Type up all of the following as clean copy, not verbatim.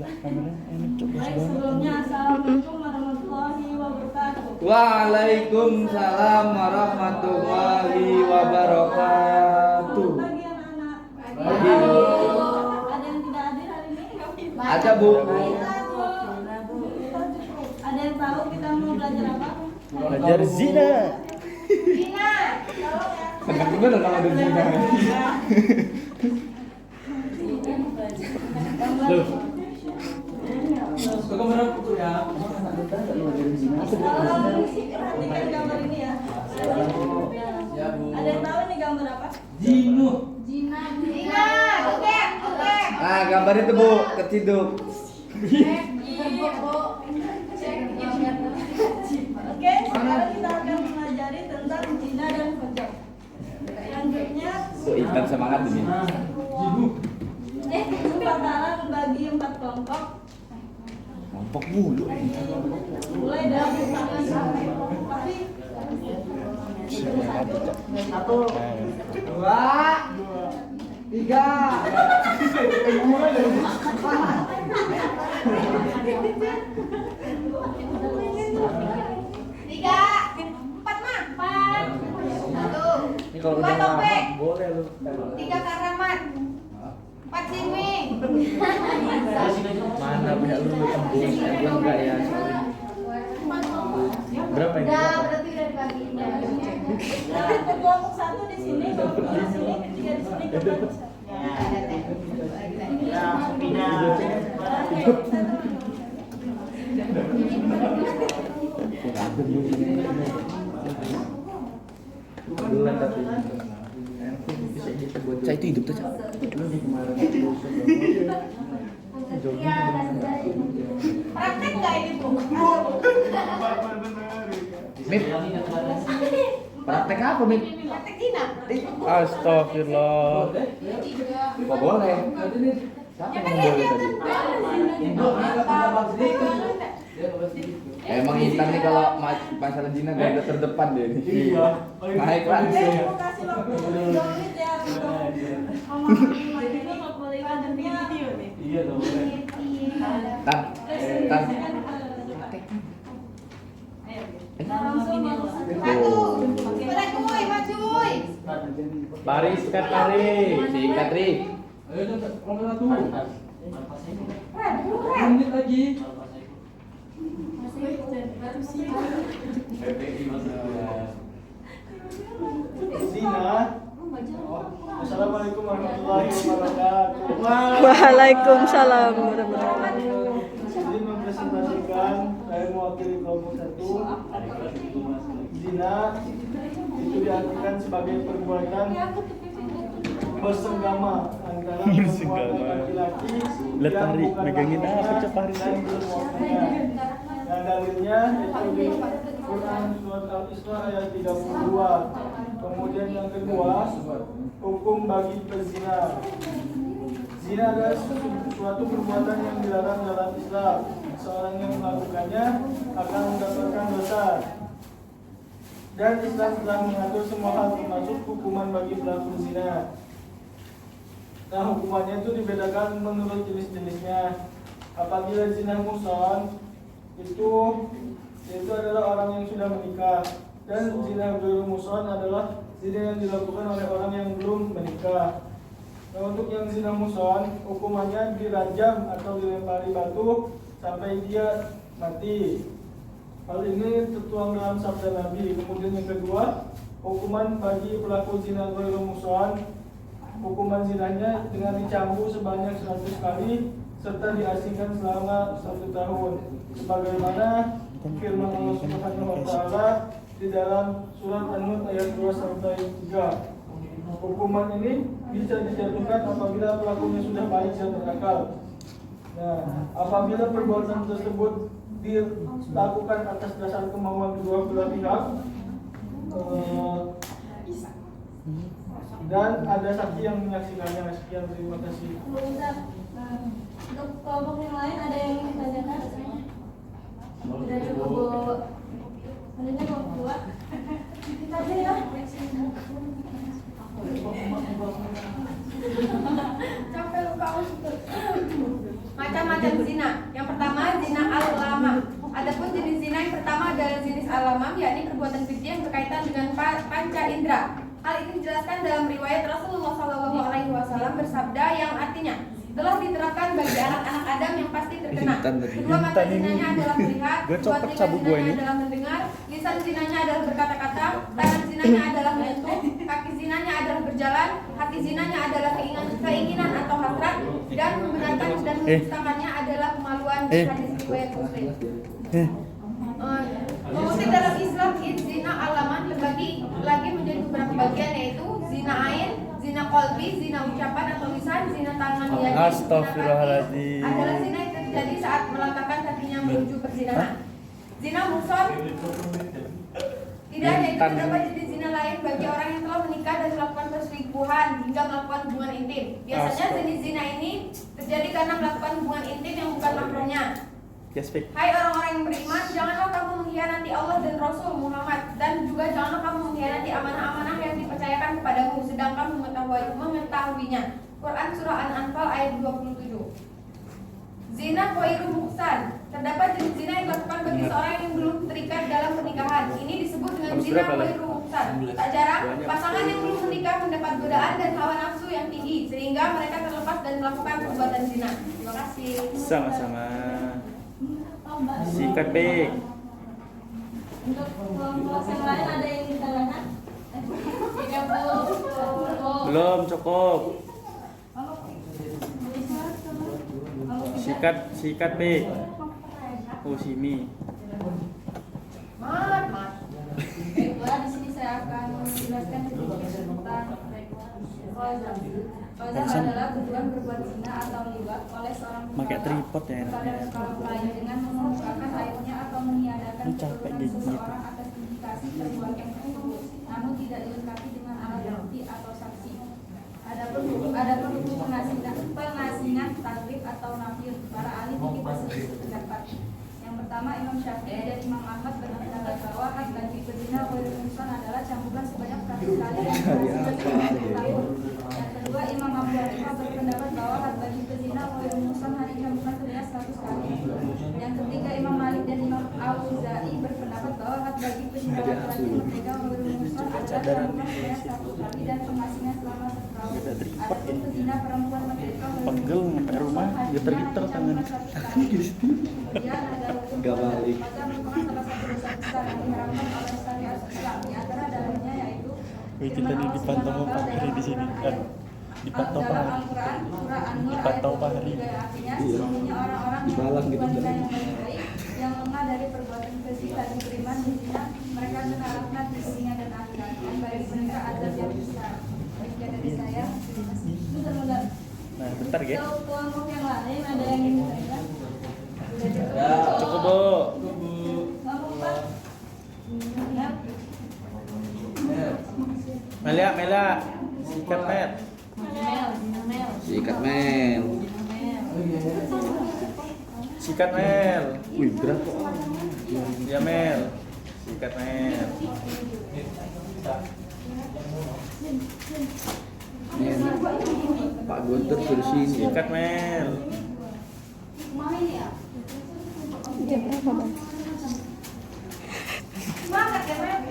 Sebelumnya assalamualaikum warahmatullahi wabarakatuh. Waalaikumsalam warahmatullahi wabarakatuh. Pagi anak-anak. Pagi. Ada yang tidak hadir hari ini? Ada, Bu. Ada yang tahu kita mau belajar apa? Belajar zina. Zina. Tolong ya. Senang gimana kalau ada zina? Perhatikan gambar ini ya. Ada yang tahu ini gambar apa? Jinu. Zina. Oke. Nah, gambar itu, Bu, keciduk. Oke, sekarang kita akan mempelajari tentang zina dan fajr. Selanjutnya, Tuh, Intan semangat ini. pembatalan bagi 4 kelompok. Kelompok mulu. Mulai dari Fahri. Satu, dua, tiga. Ini kalau udah nggak boleh lu. 3 karamat, 4 swimming. Mana punya lu tembus? Gua enggak ya. Berapa ini? Udah, berarti udah dibagiin ya. Nah, kelompok 1 di sini, kelompok 2 di sini, ketiga di sini, keempat di sini. Ya, ada teh. Ya, sepinya. Bulan tapi bisa gitu buat Saya itu hidup tuh, Cak. Praktek nggak ini, Bu? Mip. Praktek apa, Mip? Praktek zina. Astagfirullah. Kok boleh? Ya kan dia Emang Intan nih kalau masalah zina gak ada terdepan dia nih. Iya. Naik Oke, langsung. aku kasih waktu 2 menit ya untuk ngomong ini selanjutnya. Iya dong. Tan, tan. Kita langsung mau Satu. Pada cuy, macuy. Baris sikat tarik. Sikat, Ri. Zina. Assalamualaikum warahmatullahi wabarakatuh. Waalaikumsalam warahmatullahi Jadi mempresentasikan saya mewakili kelompok 1. Zina itu diartikan sebagai perbuatan bersenggama antara perempuan dan laki-laki yang bukan megangin apa, lakinya Cak, Fahri? dan bersuaminya. Yang dalilnya itu di Quran surat Al-Isra ayat 32. Kemudian yang kedua, hukum bagi pezina. Zina adalah suatu perbuatan yang dilarang dalam Islam. Seorang yang melakukannya akan mendapatkan dosa. Dan Islam telah mengatur semua hal termasuk hukuman bagi pelaku zina. Nah, hukumannya itu dibedakan menurut jenis-jenisnya. Apabila zina muhsan itu adalah orang yang sudah menikah, dan zina ghairu muhsan adalah zina yang dilakukan oleh orang yang belum menikah. Nah, untuk yang zina muhsan hukumannya dirajam atau dilempari batu sampai dia mati. Hal ini tertuang dalam sabda Nabi. Kemudian yang kedua, hukuman bagi pelaku zina ghairu muhsan, hukuman zinanya dengan dicambuk sebanyak 100 kali serta diasingkan selama 1 tahun, sebagaimana firman Allah Subhanahu wa taala di dalam surat An-Nur ayat 2 sampai 3. Hukuman ini bisa dijatuhkan apabila pelakunya sudah balik dan berakal. Nah, apabila perbuatan tersebut dilakukan atas dasar kemauan kedua belah pihak dan ada saksi yang menyaksikannya. Sekian, terima kasih. Untuk kelompok yang lain ada yang ingin ditanyakan? Sudah cukup, Bu. Adanya kelompok 2. Kita aja ya. Macam-macam zina. Yang pertama zina al-lamam. Adapun jenis zina yang pertama adalah jenis al-lamam, yakni perbuatan keji yang berkaitan dengan panca indera. Hal ini dijelaskan dalam riwayat Rasulullah SAW bersabda yang artinya telah diterapkan bagi anak-anak Adam yang pasti terkena. Kedua mata zinanya adalah melihat, kedua telinga zinanya adalah mendengar, lisan zinanya adalah berkata-kata, tangan zinanya adalah menyentuh, kaki zinanya adalah berjalan, hati zinanya adalah keinginan atau hasrat, dan membenarkan dan mendustakannya adalah kemaluan. Hadis riwayat Muslim. Mengutip dalam Islam, zina alaman terbagi lagi menjadi beberapa bagian, yaitu zina ain, zina kolbi, zina ucapan atau lisan, zina tangan, yakni Astagfirullahaladzim. adalah zina yang terjadi saat melangkahkan kakinya menuju perzinahan. Zina muson tidak hanya itu, terdapat jenis zina lain bagi orang yang telah menikah dan melakukan perselingkuhan hingga melakukan hubungan intim. Biasanya jenis zina ini terjadi karena melakukan hubungan intim yang bukan mahramnya. Hai orang-orang yang beriman, janganlah kamu mengkhianati Allah dan Rasul Muhammad, dan juga janganlah kamu mengkhianati amanah-amanah yang dipercayakan kepadamu sedang kamu mengetahuinya. Quran Surah An-Anfal ayat 27. Zina ghairu muhsan. Terdapat jenis zina yang dilakukan bagi seorang yang belum terikat dalam pernikahan. Ini disebut dengan zina ghairu muhsan. Tak jarang, pasangan yang belum menikah mendapat godaan dan hawa nafsu yang tinggi sehingga mereka terlepas dan melakukan perbuatan zina. Terima kasih. Sama-sama. Sikat baik. Untuk kelompok yang lain ada yang ditanyakan? 30. Belum cukup. Sikat baik. Oh sini. Mat. Baiklah, di sini saya akan menjelaskan sedikit tentang qazaf. Qazaf adalah tuduhan berbuat zina atau liwat oleh seorang Pakai tripod ya kepada enaknya. kaum lain dengan mengemukakan aibnya atau meniadakan Ini capek keturunan gigi seseorang atas indikasi perbuatan tersebut, namun tidak dilengkapi dengan alat bukti atau saksi. Adapun hukum pengasingan takrib atau nafir, para ahli fikih berselisih pendapat. Yang pertama, Imam Syafi'i dan Imam Ahmad berpendapat bahwa had bagi berzina ghairu muhsan adalah cambukan sebanyak 100 kali dan durasi 10 tahun. Yang kedua, Imam Abu Hanifah berpendapat bahwa had bagi berzina ghairu muhsan hanya cambukan sebanyak 100 kali. Yang ketiga, Imam Malik dan Imam Auza'i berpendapat bahwa had bagi berzina laki-laki merdeka ghairu muhsan adalah cambukan sebanyak 100 kali dan pengasingan selama 1 tahun. Adapun berzina perempuan merdeka Pegel sampai rumah geter-geter tangan. Gak balik. Maka merupakan salah satu dosa besar yang diharamkan oleh syariat Islam. Di antara dalilnya yaitu Wih, kita nih dipantau Pak Hari di sini. Dipantau Pak dalam Hari. Al-Quran surah An-Nur ayat Dipantau Pak Hari. 23 artinya sesungguhnya orang-orang yang Dibalas gitu, wanita jangan. yang baik yang lemah dari perbuatan keji tak beriman di zina, mereka kena laknat di dunia dan akhirat dan bagi mereka azab yang besar. Demikian dari saya. Bentar. Nah, bentar ya. Untuk kelompok yang lain ada yang ingin bertanya? Cukup, Bu. Kelompok Pak? Ya. Mela. Sikat Met. Mel. Sikat men. Sikat Mel. Wih berat kok. Ya Mel. Sikat Mel. Men. Pak Guntur suruh sini. Sikat Mel. Jam berapa bang? Semangat ya, Mat.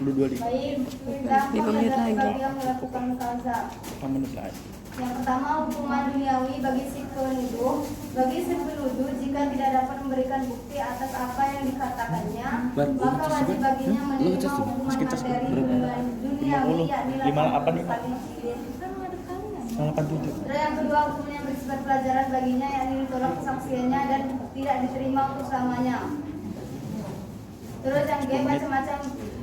10.25. Baik, 5 menit lagi. yang melakukan qazaf. 8 menit lagi. Yang pertama, hukuman duniawi bagi si penuduh. Bagi si penuduh, jika tidak dapat memberikan bukti atas apa yang dikatakannya, maka wajib baginya menerima hukuman materi duniawi, yakni 87. Terus yang kedua, hukuman yang bersifat pelajaran baginya, yakni ditolak kesaksiannya dan tidak diterima untuk selamanya. Terus yang G, macam-macam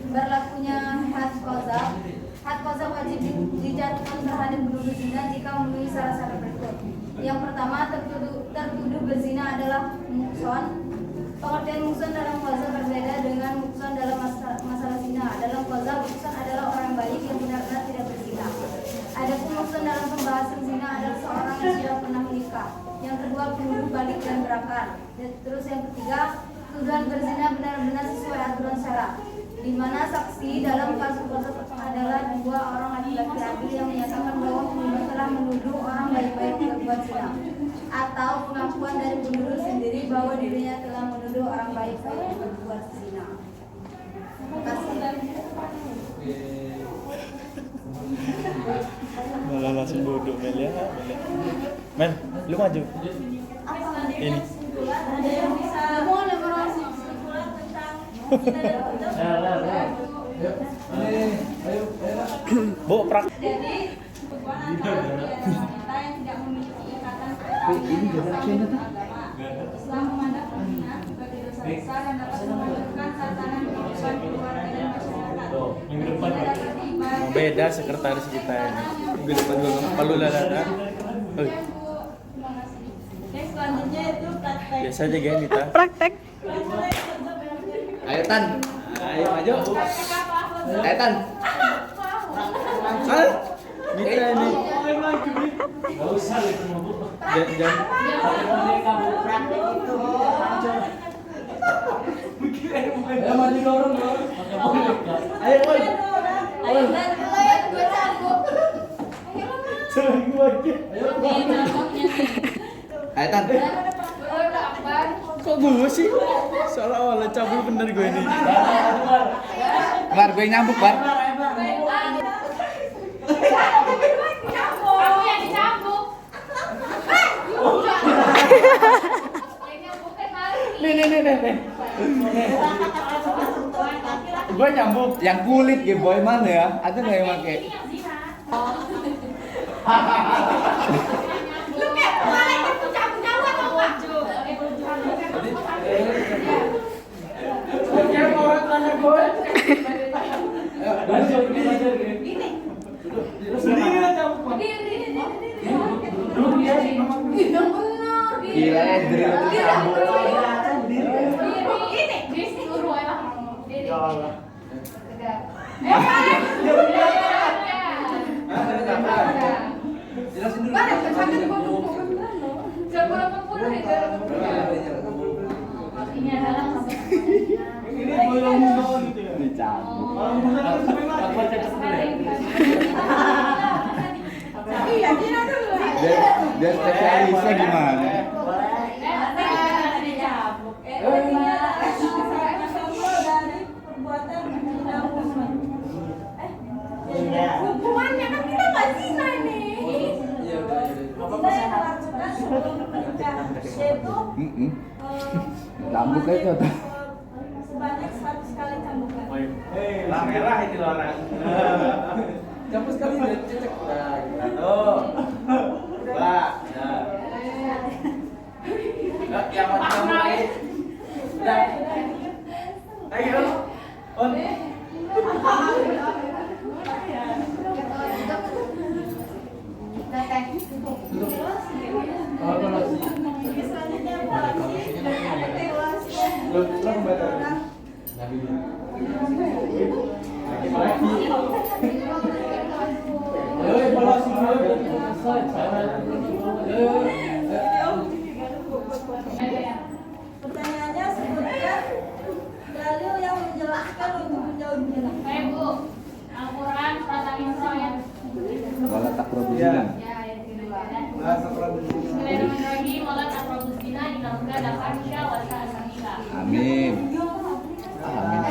berlakunya had qazaf. Had qazaf wajib dijatuhkan terhadap penuduh zina jika memenuhi syarat-syarat berikut. Yang pertama, tertuduh berzina adalah muhson. Pengertian muhson dalam qazaf berbeda dengan muhson dalam masalah zina. Dalam qazaf, muhson adalah orang baik yang benar-benar tidak berzina. Adapun muhson dalam pembahasan zina adalah seorang yang sudah pernah menikah. Yang kedua, penuduh balik dan berakal. Dan terus yang ketiga, tuduhan berzina benar-benar sesuai aturan syara, di mana saksi dalam kasus qazaf adalah dua orang laki-laki adil yang menyatakan bahwa pembunuh telah menuduh orang baik-baik berbuat zina. atau pengakuan dari penuduh sendiri bahwa dirinya telah menuduh orang baik-baik berbuat zina. Terima kasih. Malah langsung duduk Mel ya. Mel, lu maju. Ini. Ada yang bisa kesimpulan tentang zina dan penuduh? Bu, prak. Jadi hubungan antara wanita yang tidak memiliki ikatan agama. Islam memandang penghinaan sebagai dosa besar yang dapat menghancurkan tatanan kehidupan keluarga dan masyarakat. Tidak dapat diimbangi. Beda sekretaris kita ini. Palu lalana. Oke, selanjutnya itu praktek. Biasa aja gini Nita. Praktek. Ayo Tan. Ayo maju. Ayo Tan. Nita ini. Jam. Ayo maju dorong. Ayo woi. Ayo, Dan. Gue canggung. Ayo Tan. Kok gue sih? Seolah-olah cabul bener gue ini. Bar, gue nyambuk, Bar. Aku yang dicambuk. Nih. Gue nyambuk. Yang kulit gitu, boy mana ya? Ada nggak yang pakai? Lu kayak kemarin aku cabut-cabut atau enggak? Gila ya, drill itu cabut. Ini adalah Ini belum mau gitu ya. Dicabut. Iya, Dina dulu. Dia spesialisnya gimana? Hukumannya kan kita nggak zina nih. Cambuk aja tuh. Sebanyak 100 kali cambukan. Lah merah ini orang. Cambuk sekali udah cecek. Tuh. Lah. Yang macam lain. Udah. Ayo. On. Pertanyaannya sebutkan dalil yang menjelaskan untuk menjauhi zina. Bu, Al-Quran surat Al-Isra ayat Wala takrobuzina. Bismillahirrahmanirrahim. Wala taqrabuz zina innahu kana fahisha wa sa'a sabila. Amin.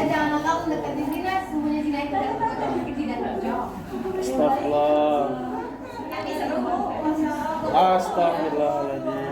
Janganlah kamu mendekati zina, sesungguhnya zina itu adalah perbuatan yang tidak terjawab. Astagfirullah. Astagfirullahaladzim.